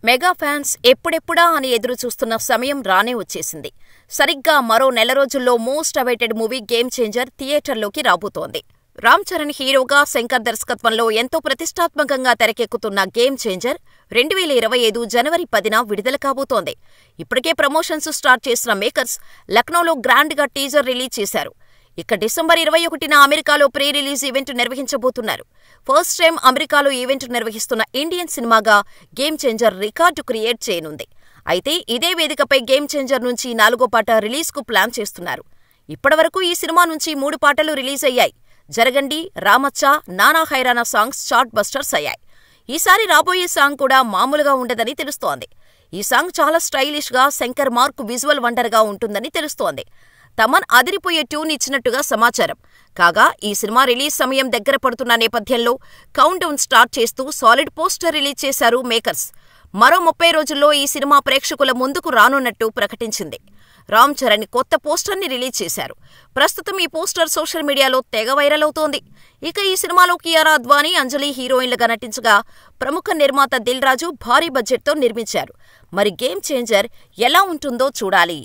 Mega fans ఎప్పుడెప్పుడా అని ఎదురు చూస్తున్న సమయం రానే వచ్చేసింది. సరిగ్గా మరో నెల రోజుల్లో most awaited movie game changer థియేటర్లోకి రాబోతోంది. రామ్ చరణ్ హీరోగా, శంకర్ దర్శకత్వంలో ఎంతో ప్రతిష్టాత్మకంగా తెరకెక్కుతున్న గేమ్ చేంజర్ 2025 జనవరి 10న విడుదల కాబోతోంది. ఇప్పటికే ప్రమోషన్స్ స్టార్ట్ చేసిన మేకర్స్ లక్నోలో గ్రాండ్గా టీజర్ రిలీజ్ చేశారు. ఇక డిసెంబర్ 21న అమెరికాలో ప్రీ రిలీజ్ ఈవెంట్ నిర్వహించబోతున్నారు. ఫస్ట్ టైం అమెరికాలో ఈవెంట్ నిర్వహిస్తున్న ఇండియన్ సినిమాగా గేమ్ చేంజర్ రికార్డు క్రియేట్ చేయనుంది. అయితే ఇదే వేదికపై గేమ్ చేంజర్ నుంచి 4వ పాట రిలీజ్కు ప్లాన్ చేస్తున్నారు. ఇప్పటివరకు ఈ సినిమా నుంచి 3 పాటలు రిలీజ్ అయ్యాయి. జరగండి, రామచ్చ, నానా హైరానా సాంగ్స్ చార్ట్ బస్టర్స్ అయ్యాయి. ఈసారి రాబోయే సాంగ్ కూడా మామూలుగా ఉండదని తెలుస్తోంది. ఈ సాంగ్ చాలా స్టైలిష్ గా, శంకర్ మార్క్ విజువల్ వండర్ గా ఉంటుందని తెలుస్తోంది. తమన్ అదిరిపోయే ట్యూన్ ఇచ్చినట్టుగా సమాచారం. కాగా ఈ సినిమా రిలీజ్ సమయం దగ్గర పడుతున్న నేపథ్యంలో కౌంట్ డౌన్ స్టార్ట్ చేస్తూ సాలిడ్ పోస్టర్ రిలీజ్ చేశారు మేకర్స్. మరో 30 రోజుల్లో ఈ సినిమా ప్రేక్షకుల ముందుకు రానున్నట్టు ప్రకటించింది. రామ్ చరణ్ కొత్త పోస్టర్ని రిలీజ్ చేశారు. ప్రస్తుతం ఈ పోస్టర్ సోషల్ మీడియాలో తెగ వైరల్ అవుతోంది. ఇక ఈ సినిమాలో కియారా అద్వానీ, అంజలి హీరోయిన్లుగా నటించగా ప్రముఖ నిర్మాత దిల్ రాజు భారీ బడ్జెట్తో నిర్మించారు. మరి గేమ్ చేంజర్ ఎలా ఉంటుందో చూడాలి.